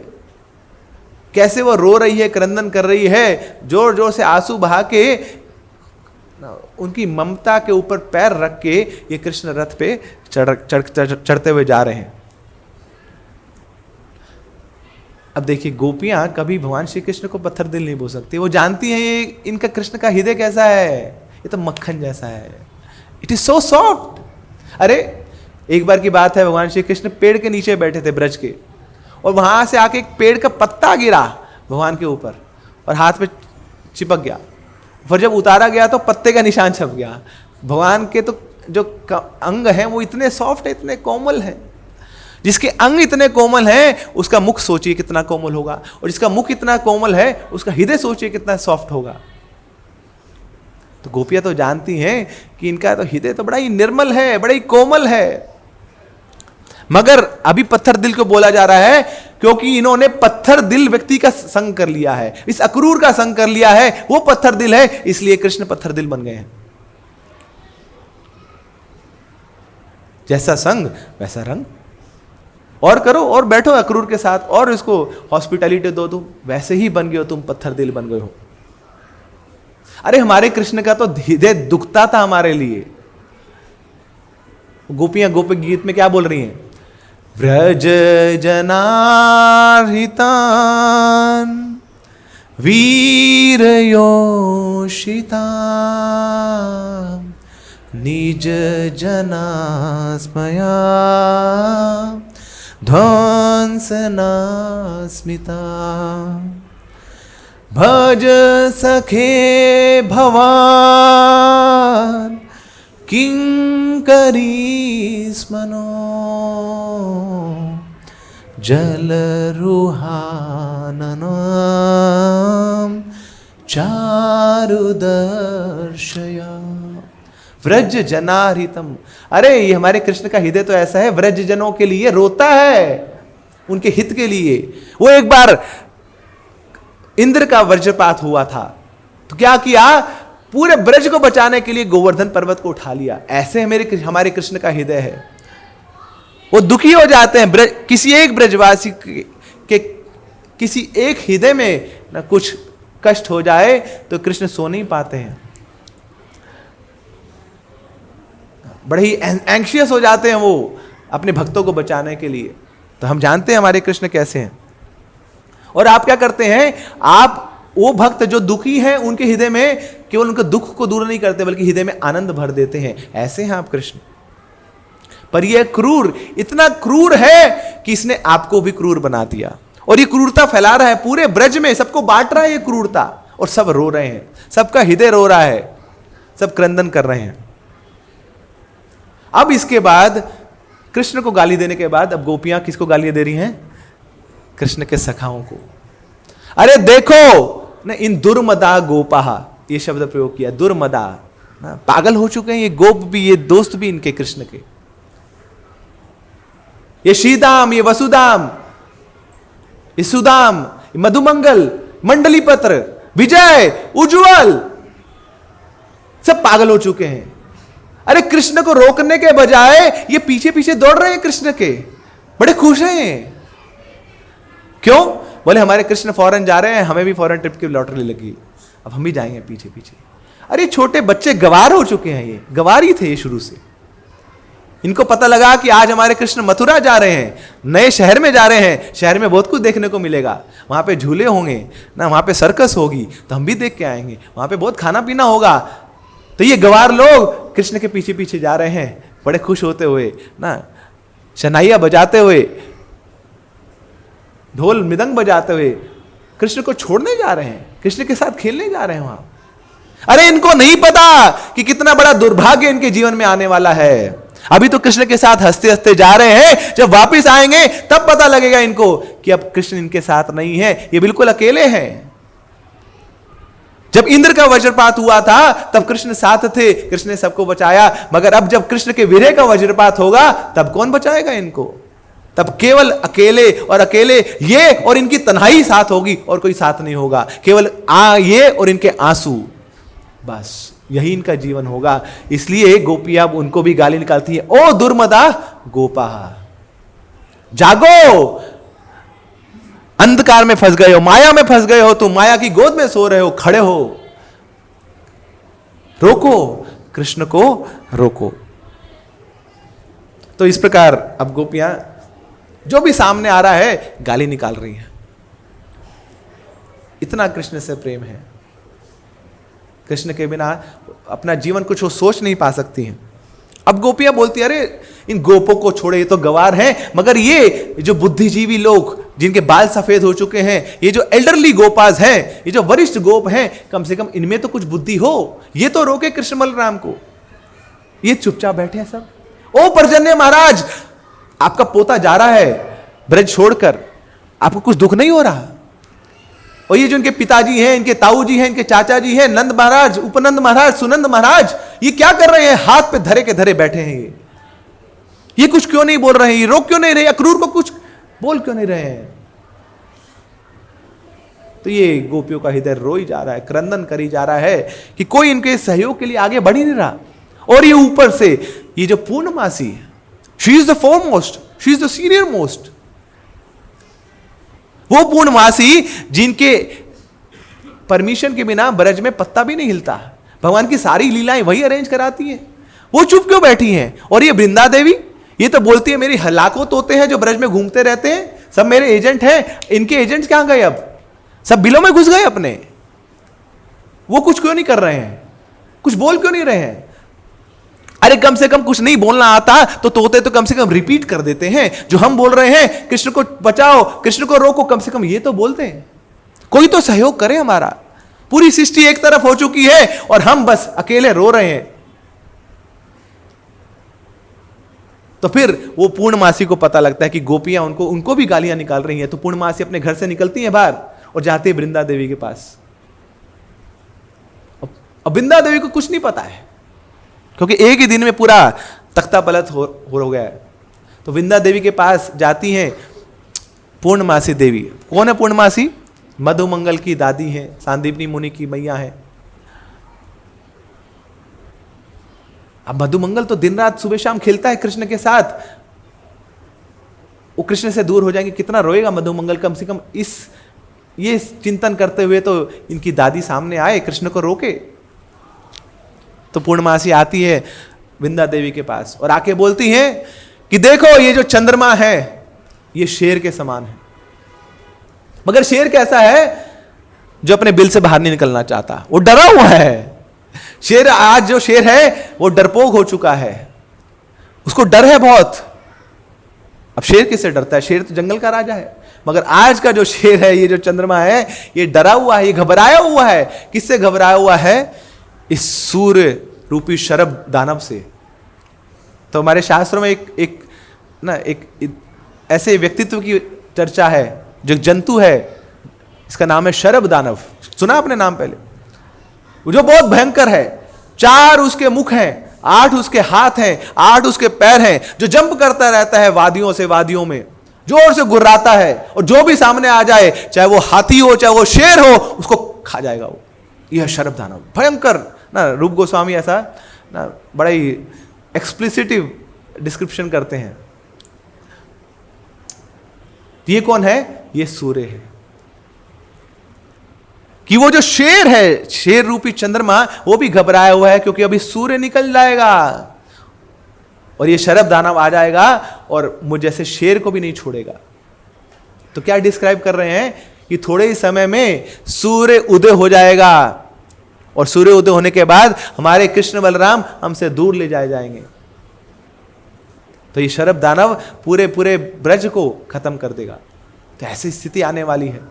कैसे वो रो रही है, क्रंदन कर रही है, जोर जोर से आंसू बहा के उनकी ममता के ऊपर पैर रख के ये कृष्ण रथ पे चढ़ते हुए जा रहे हैं। अब देखिए, गोपियां कभी भगवान श्री कृष्ण को पत्थर दिल नहीं बोल सकती। वो जानती हैं ये इनका कृष्ण का हृदय कैसा है, ये तो मक्खन जैसा है, इट इज सो सॉफ्ट। अरे एक बार की बात है, भगवान श्री कृष्ण पेड़ के नीचे बैठे थे ब्रज के, और वहां से आके एक पेड़ का पत्ता गिरा भगवान के ऊपर और हाथ में चिपक गया। फिर जब उतारा गया तो पत्ते का निशान छप गया। भगवान के तो जो अंग हैं वो इतने सॉफ्ट है, इतने कोमल हैं। जिसके अंग इतने कोमल हैं उसका मुख सोचिए कितना कोमल होगा, और जिसका मुख इतना कोमल है उसका हृदय सोचिए कितना सॉफ्ट होगा। तो गोपियां तो जानती हैं कि इनका तो हृदय तो बड़ा ही निर्मल है, बड़ा ही कोमल है। मगर अभी पत्थर दिल को बोला जा रहा है क्योंकि इन्होंने पत्थर दिल व्यक्ति का संग कर लिया है, इस अक्रूर का संग कर लिया है। वो पत्थर दिल है, इसलिए कृष्ण पत्थर दिल बन गए हैं। जैसा संग वैसा रंग, और करो और बैठो अक्रूर के साथ और इसको हॉस्पिटैलिटी दो, तुम वैसे ही बन गए हो, तुम पत्थर दिल बन गए हो। अरे हमारे कृष्ण का तो हृदय दुखता था हमारे लिए। गोपियां गोपी गीत में क्या बोल रही हैं, व्रज जनार्हितान वीर योषिता निज जनास्मया ध्वंसना स्मिता भज सखे भवान किंकरी स्मनो जलरुहाननम चारुदर्शया व्रज जनारितम। अरे ये हमारे कृष्ण का हृदय तो ऐसा है, व्रज जनों के लिए रोता है, उनके हित के लिए। वो एक बार इंद्र का वज्रपात हुआ था तो क्या किया, पूरे ब्रज को बचाने के लिए गोवर्धन पर्वत को उठा लिया। ऐसे हमारे कृष्ण का हृदय है। वो दुखी हो जाते हैं किसी एक ब्रजवासी के किसी एक हृदय में ना कुछ कष्ट हो जाए तो कृष्ण सो नहीं पाते हैं, बड़े ही एंग्शियस हो जाते हैं वो अपने भक्तों को बचाने के लिए। तो हम जानते हैं हमारे कृष्ण कैसे हैं। और आप क्या करते हैं, आप वो भक्त जो दुखी हैं उनके हृदय में केवल उनके दुख को दूर नहीं करते बल्कि हृदय में आनंद भर देते हैं। ऐसे हैं आप कृष्ण। पर यह क्रूर इतना क्रूर है कि इसने आपको भी क्रूर बना दिया, और ये क्रूरता फैला रहा है पूरे ब्रज में, सबको बांट रहा है ये क्रूरता, और सब रो रहे हैं, सबका हृदय रो रहा है, सब क्रंदन कर रहे हैं। अब इसके बाद कृष्ण को गाली देने के बाद अब गोपियां किसको गालियां दे रही हैं? कृष्ण के सखाओं को। अरे देखो ना, इन दुर्मदा गोपाहा, ये शब्द प्रयोग किया, दुर्मदा, पागल हो चुके हैं ये गोप भी, ये दोस्त भी इनके कृष्ण के। ये श्रीदाम, ये वसुदाम, ये सुदाम, ये मधुमंगल, मंडलीपत्र, विजय, उज्जवल, सब पागल हो चुके हैं। अरे कृष्ण को रोकने के बजाय ये पीछे पीछे दौड़ रहे हैं कृष्ण के, बड़े खुश हैं। क्यों? बोले हमारे कृष्ण फॉरेन जा रहे हैं, हमें भी फॉरेन ट्रिप की लॉटरी लगी, अब हम भी जाएंगे पीछे पीछे। अरे छोटे बच्चे गवार हो चुके हैं, ये गवार ही थे ये शुरू से। इनको पता लगा कि आज हमारे कृष्ण मथुरा जा रहे हैं, नए शहर में जा रहे हैं, शहर में बहुत कुछ देखने को मिलेगा, वहां पे झूले होंगे ना, वहां पे सर्कस होगी तो हम भी देख के आएंगे, वहां पे बहुत खाना पीना होगा। तो ये गवार लोग कृष्ण के पीछे पीछे जा रहे हैं, बड़े खुश होते हुए ना, शनाइया बजाते हुए, ढोल मृदंग बजाते हुए कृष्ण को छोड़ने जा रहे हैं, कृष्ण के साथ खेलने जा रहे हैं वहां। अरे इनको नहीं पता कि कितना बड़ा दुर्भाग्य इनके जीवन में आने वाला है। अभी तो कृष्ण के साथ हंसते हंसते जा रहे हैं, जब वापस आएंगे तब पता लगेगा इनको कि अब कृष्ण इनके साथ नहीं है, ये बिल्कुल अकेले हैं। जब इंद्र का वज्रपात हुआ था तब कृष्ण साथ थे, कृष्ण ने सबको बचाया, मगर अब जब कृष्ण के वीर्य का वज्रपात होगा तब कौन बचाएगा इनको? तब केवल अकेले और अकेले ये और इनकी तन्हाई साथ होगी और कोई साथ नहीं होगा, केवल ये और इनके आंसू, बस यही इनका जीवन होगा। इसलिए गोपियां उनको भी गाली निकालती है, ओ दुर्मदा गोपा, जागो, अंधकार में फंस गए हो, माया में फंस गए हो, तुम माया की गोद में सो रहे हो, खड़े हो, रोको, कृष्ण को रोको। तो इस प्रकार अब गोपियां जो भी सामने आ रहा है गाली निकाल रही हैं। इतना कृष्ण से प्रेम है, कृष्ण के बिना अपना जीवन कुछ वो सोच नहीं पा सकती हैं। अब गोपियां बोलती है, अरे इन गोपों को छोड़े, ये तो गवार हैं, मगर ये जो बुद्धिजीवी लोग जिनके बाल सफेद हो चुके हैं, ये जो एल्डरली गोपास हैं, ये जो वरिष्ठ गोप हैं, कम से कम इनमें तो कुछ बुद्धि हो, ये तो रोके कृष्ण बलराम को। ये चुपचाप बैठे हैं सब। ओ पर्जन्य महाराज, आपका पोता जा रहा है ब्रज छोड़कर, आपको कुछ दुख नहीं हो रहा? और ये जो इनके पिताजी हैं, इनके ताऊ जी हैं, इनके चाचा जी हैं, नंद महाराज, उपनंद महाराज, सुनंद महाराज, ये क्या कर रहे हैं? हाथ पे धरे के धरे बैठे हैं। ये कुछ क्यों नहीं बोल रहे हैं? ये रोक क्यों नहीं रहे? अक्रूर को कुछ बोल क्यों नहीं रहे हैं? तो ये गोपियों का हृदय रोई जा रहा है, क्रंदन करी जा रहा है कि कोई इनके सहयोग के लिए आगे बढ़ ही नहीं रहा। और ये ऊपर से ये जो पूर्णमासी, she is the foremost, she is the senior most, वो पूर्णमासी जिनके परमिशन के बिना ब्रज में पत्ता भी नहीं हिलता, भगवान की सारी लीलाएं वही अरेंज कराती हैं, वो चुप क्यों बैठी हैं? और ये वृंदा देवी, ये तो बोलती है मेरी लाखों तोते हैं जो ब्रज में घूमते रहते हैं, सब मेरे एजेंट हैं, इनके एजेंट्स कहां गए? अब सब बिलों में घुस गए अपने। वो कुछ क्यों नहीं कर रहे हैं? कुछ बोल क्यों नहीं रहे हैं? अरे कम से कम कुछ नहीं बोलना आता तो तोते तो कम से कम रिपीट कर देते हैं, जो हम बोल रहे हैं कृष्ण को बचाओ, कृष्ण को रोको, कम से कम ये तो बोलते हैं। कोई तो सहयोग करे हमारा। पूरी सृष्टि एक तरफ हो चुकी है और हम बस अकेले रो रहे हैं। तो फिर वो पूर्णमासी को पता लगता है कि गोपियां उनको भी गालियां निकाल रही हैं, तो पूर्णमासी अपने घर से निकलती हैं बाहर और जाती है वृंदा देवी के पास। अब वृंदा देवी को कुछ नहीं पता है, क्योंकि एक ही दिन में पूरा तख्ता पलट हो गया है। तो वृंदा देवी के पास जाती हैं पूर्णमासी देवी। कौन है पूर्णमासी? मधुमंगल की दादी हैं, सांदीपनी मुनि की मैया है। अब मधुमंगल तो दिन रात सुबह शाम खेलता है कृष्ण के साथ, वो कृष्ण से दूर हो जाएंगे, कितना रोएगा मधुमंगल। कम से कम ये चिंतन करते हुए तो इनकी दादी सामने आए, कृष्ण को रोके। तो पूर्णमासी आती है वृंदा देवी के पास और आके बोलती है कि देखो ये जो चंद्रमा है ये शेर के समान है, मगर शेर कैसा है? जो अपने बिल से बाहर नहीं निकलना चाहता, वो डरा हुआ है। शेर, आज जो शेर है वो डरपोक हो चुका है, उसको डर है बहुत। अब शेर किससे डरता है? शेर तो जंगल का राजा है। मगर आज का जो शेर है, ये जो चंद्रमा है, ये डरा हुआ है, ये घबराया हुआ है। किससे घबराया हुआ है? इस सूर्य रूपी शरभ दानव से। तो हमारे शास्त्रों में एक ना एक ऐसे व्यक्तित्व की चर्चा है जो जंतु है, इसका नाम है शरभ दानव। सुना आपने नाम पहले? वो जो बहुत भयंकर है, 4 उसके मुख हैं, 8 उसके हाथ हैं, 8 उसके पैर हैं, जो जंप करता रहता है वादियों से वादियों में, जोर से गुर्राता है, और जो भी सामने आ जाए, चाहे वो हाथी हो चाहे वो शेर हो, उसको खा जाएगा वो। यह शरभ दानव भयंकर ना। रूप गोस्वामी ऐसा ना बड़ा ही एक्सप्लिसिटिव डिस्क्रिप्शन करते हैं। ये कौन है? ये सूर्य है। कि वो जो शेर है, शेर रूपी चंद्रमा, वो भी घबराया हुआ है क्योंकि अभी सूर्य निकल जाएगा और ये शरभ दानव आ जाएगा और मुझ जैसे शेर को भी नहीं छोड़ेगा। तो क्या डिस्क्राइब कर रहे हैं कि थोड़े ही समय में सूर्य उदय हो जाएगा और सूर्य उदय होने के बाद हमारे कृष्ण बलराम हमसे दूर ले जाए जाएंगे। तो ये शरभ दानव पूरे पूरे ब्रज को खत्म कर देगा। तो ऐसी स्थिति आने वाली है।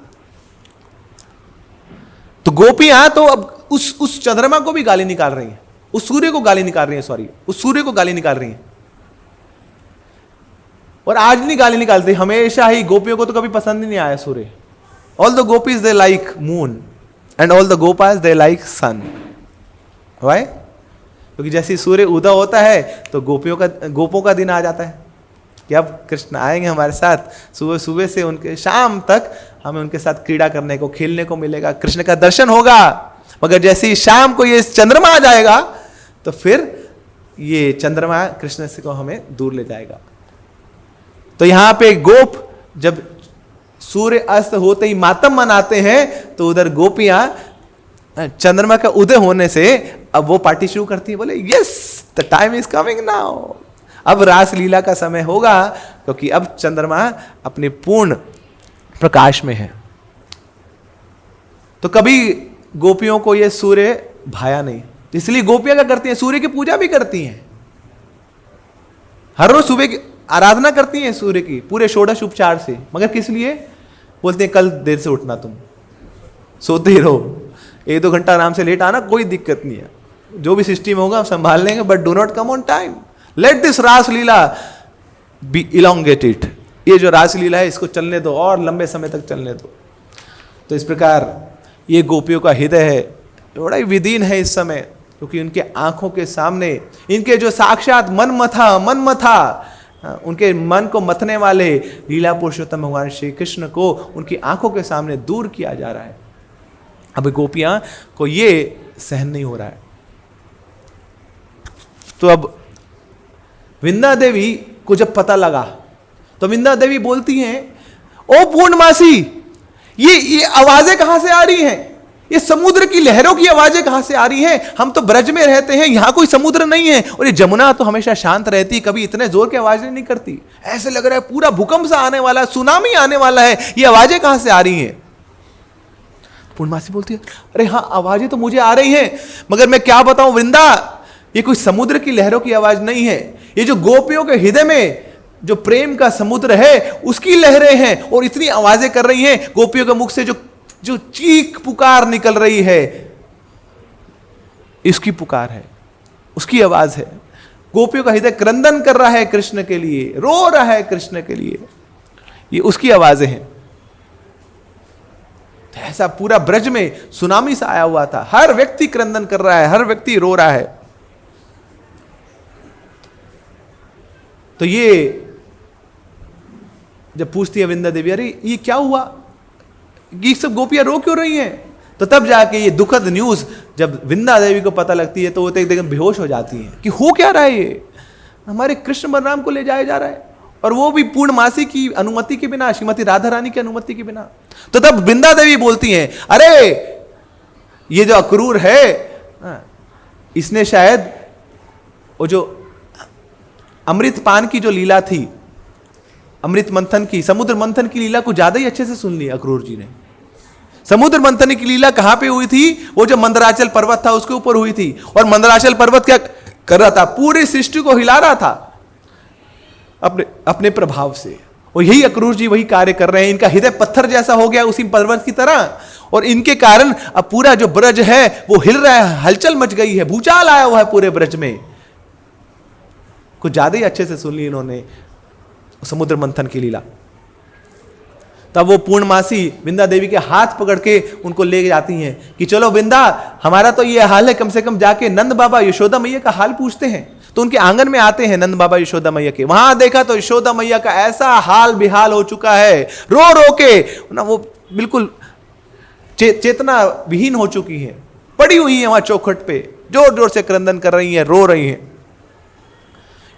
तो गोपियां तो अब उस चंद्रमा को भी गाली निकाल रही हैं, उस सूर्य को गाली निकाल रही हैं, सॉरी उस सूर्य को गाली निकाल रही हैं। और आज नहीं गाली निकालती, हमेशा ही गोपियों को तो कभी पसंद ही नहीं आया सूर्य। All the gopis they like moon and all the gopas they like sun. Why? क्योंकि जैसे सूर्य उदय होता है तो गोपों का दिन आ जाता है कि अब कृष्ण आएंगे हमारे साथ, सुबह सुबह से उनके शाम तक हमें उनके साथ क्रीड़ा करने को, खेलने को मिलेगा, कृष्ण का दर्शन होगा। मगर जैसे ही शाम को ये चंद्रमा आ जाएगा तो फिर ये चंद्रमा कृष्ण से को हमें दूर ले जाएगा। तो यहां पे गोप जब सूर्य अस्त होते ही मातम मनाते हैं, तो उधर गोपियां चंद्रमा का उदय होने से अब वो पार्टी शुरू करती है। बोले yes the time is coming now, अब रासलीला का समय होगा, क्योंकि अब चंद्रमा अपने पूर्ण प्रकाश में है। तो कभी गोपियों को यह सूर्य भाया नहीं, इसलिए गोपियां क्या करती हैं? सूर्य की पूजा भी करती हैं, हर रोज सुबह की आराधना करती हैं सूर्य की पूरे षोडश उपचार से। मगर किस लिए? बोलते हैं कल देर से उठना, तुम सोते ही रहो, 1-2 घंटा आराम से लेट आना, कोई दिक्कत नहीं है, जो भी सिस्टम होगा संभाल लेंगे, but do not come on time, let this raslila be elongated. ये जो रासलीला है इसको चलने दो और लंबे समय तक चलने दो। तो इस प्रकार ये गोपियों का हृदय है, बड़ा ही विदीन है इस समय, क्योंकि उनके आंखों के सामने इनके जो साक्षात मनमथा उनके मन को मथने वाले लीला पुरुषोत्तम भगवान श्री कृष्ण को उनकी आंखों के सामने दूर किया जा रहा है। अब गोपियां को ये सहन नहीं हो रहा है। तो अब विंदा देवी को जब पता लगा तो विंदा देवी बोलती हैं, ओ पूर्णमासी, ये आवाजें कहां से आ रही हैं? ये समुद्र की लहरों की आवाजें कहां से आ रही हैं? हम तो ब्रज में रहते हैं, यहां कोई समुद्र नहीं है, और ये जमुना तो हमेशा शांत रहती, कभी इतने जोर की आवाजें नहीं करती। ऐसे लग रहा है पूरा भूकंप सा आने वाला है, सुनामी आने वाला है, ये आवाजें कहां से आ रही हैं? पूर्णमासी बोलती है, अरे हाँ आवाजें तो मुझे आ रही हैं, मगर मैं क्या बताऊं वृंदा, ये कोई समुद्र की लहरों की आवाज नहीं है, ये जो गोपियों के हृदय में जो प्रेम का समुद्र है उसकी लहरें हैं, और इतनी आवाजें कर रही हैं गोपियों के मुख से, जो चीख पुकार निकल रही है, इसकी पुकार है, उसकी आवाज है। गोपियों का हृदय क्रंदन कर रहा है कृष्ण के लिए, रो रहा है कृष्ण के लिए, ये उसकी आवाजें हैं। तो ऐसा पूरा ब्रज में सुनामी सा आया हुआ था, हर व्यक्ति क्रंदन कर रहा है, हर व्यक्ति रो रहा है। तो ये जब पूछती है विंदा देवी, अरे ये क्या हुआ, ये सब गोपियां रो क्यों रही हैं? तो तब जाके ये दुखद न्यूज जब विंदा देवी को पता लगती है तो वो तो एकदम बेहोश हो जाती हैं कि हो क्या रहा है, ये हमारे कृष्ण बलराम को ले जाया जा रहा है, और वो भी पूर्णमासी की अनुमति के बिना, श्रीमती राधा रानी की अनुमति के बिना। तो तब विंदा देवी बोलती हैं, अरे ये जो अक्रूर है, इसने शायद वो जो अमृत पान की जो लीला थी, अमृत मंथन की, समुद्र मंथन की लीला को ज्यादा ही अच्छे से सुन ली अक्रूर जी ने। समुद्र मंथन की लीला कहां पे हुई थी? वो जो मंदराचल पर्वत था उसके ऊपर हुई थी, और मंदराचल पर्वत क्या कर रहा था? पूरी सृष्टि को हिला रहा था अपने प्रभाव से। और यही अक्रूर जी वही कार्य कर रहे हैं, इनका हृदय पत्थर जैसा हो गया उसी पर्वत की तरह, और इनके कारण अब पूरा जो ब्रज है वो हिल रहा है, हलचल मच गई है, भूचाल आया हुआ है पूरे ब्रज में। कुछ ज्यादा ही अच्छे से सुन ली इन्होंने समुद्र मंथन की लीला। तब वो पूर्णमासी विंदा देवी के हाथ पकड़ के उनको ले जाती हैं कि चलो विंदा, हमारा तो ये हाल है, कम से कम जाके नंद बाबा यशोदा मैया का हाल पूछते हैं। तो उनके आंगन में आते हैं नंद बाबा यशोदा मैया के। वहां देखा तो यशोदा मैया का ऐसा हाल बेहाल हो चुका है, रो रो के ना वो बिल्कुल चेतना विहीन हो चुकी है, पड़ी हुई है वहां चौखट पे, जोर जोर से क्रंदन कर रही है, रो रही है।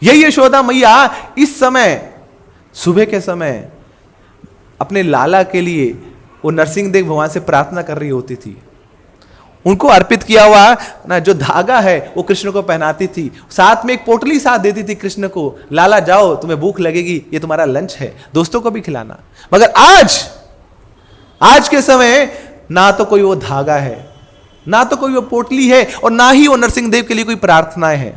यही यशोदा मैया इस समय सुबह के समय अपने लाला के लिए वो नरसिंहदेव भगवान से प्रार्थना कर रही होती थी। उनको अर्पित किया हुआ ना जो धागा है वो कृष्ण को पहनाती थी, साथ में एक पोटली साथ देती थी कृष्ण को, लाला जाओ तुम्हें भूख लगेगी, ये तुम्हारा लंच है, दोस्तों को भी खिलाना। मगर आज के समय ना तो कोई वो धागा है, ना तो कोई वो पोटली है, और ना ही वो नरसिंहदेव के लिए कोई प्रार्थनाएं हैं।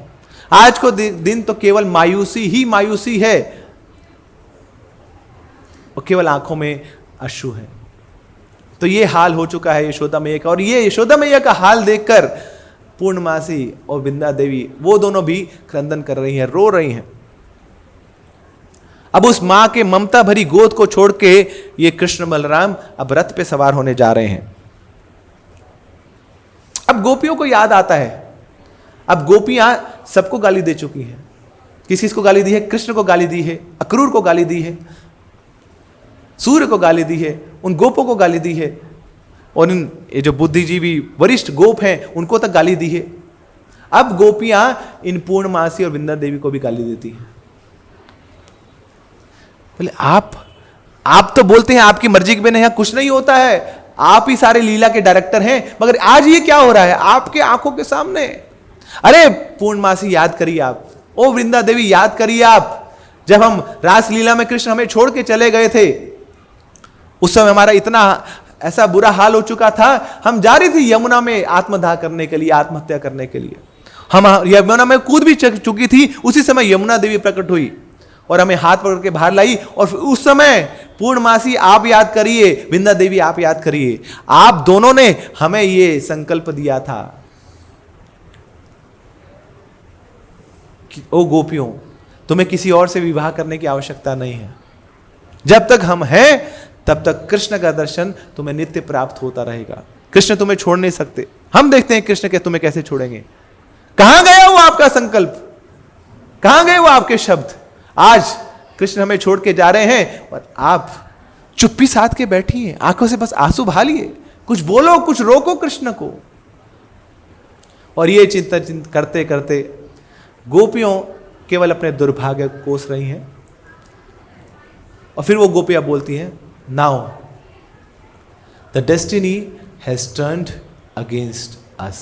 आज को दिन तो केवल मायूसी ही मायूसी है, और केवल आंखों में अश्रु है। तो ये हाल हो चुका है यशोदा मैया का। और ये यशोदा मैया का हाल देखकर पूर्णमासी और विंदा देवी वो दोनों भी क्रंदन कर रही हैं, रो रही हैं। अब उस मां के ममता भरी गोद को छोड़ के ये कृष्ण बलराम अब रथ पे सवार होने जा रहे हैं। अब गोपियों को याद आता है, अब गोपियां सबको गाली दे चुकी हैं। किस किस को गाली दी है? कृष्ण को गाली दी है, अक्रूर को गाली दी है, सूर्य को गाली दी है, उन गोपों को गाली दी है, और इन ये जो बुद्धिजीवी वरिष्ठ गोप हैं उनको तक गाली दी है। अब गोपियां इन पूर्णमासी और विंदा देवी को भी गाली देती हैं। बोले आप तो बोलते हैं आपकी मर्जी के बिना यहां कुछ नहीं होता है, आप ही सारे लीला के डायरेक्टर हैं, मगर आज ये क्या हो रहा है आपके आंखों के सामने? अरे पूर्णमासी याद करिए आप, ओ वृंदा देवी याद करिए आप, जब हम रासलीला में कृष्ण हमें छोड़ के चले गए थे, उस समय हमारा इतना ऐसा बुरा हाल हो चुका था, हम जा रही थी यमुना में आत्मदाह करने के लिए, आत्महत्या करने के लिए। हम यमुना में कूद भी चुकी थी, उसी समय यमुना देवी प्रकट हुई और हमें हाथ पकड़ के बाहर लाई। और उस समय पूर्णमासी आप याद करिए, विंदा देवी आप याद करिए, आप दोनों ने हमें ये संकल्प दिया था कि ओ गोपियों, तुम्हें किसी और से विवाह करने की आवश्यकता नहीं है, जब तक हम हैं तब तक कृष्ण का दर्शन तुम्हें नित्य प्राप्त होता रहेगा, कृष्ण तुम्हें छोड़ नहीं सकते। हम देखते हैं कृष्ण के तुम्हें कैसे छोड़ेंगे। कहां गया वो आपका संकल्प, कहां गए वो आपके शब्द? आज कृष्ण हमें छोड़ के जा रहे हैं और आप चुप्पी साध के बैठी हैं, आंखों से बस आंसू बहा लिए, कुछ बोलो, कुछ रोको कृष्ण को। और ये चिंता करते करते गोपियों केवल अपने दुर्भाग्य को कोस रही हैं। और फिर वो गोपियां बोलती हैं, now the destiny has turned against us.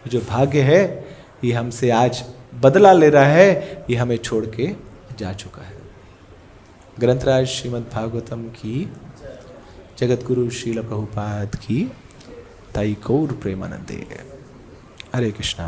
जो भाग्य है ये हमसे आज बदला ले रहा है, ये हमें छोड़ के जा चुका है। ग्रंथराज श्रीमद् भागवतम की, जगत गुरु श्रील प्रभुपाद की, ताई गौर प्रेमानंदे। हरे कृष्णा।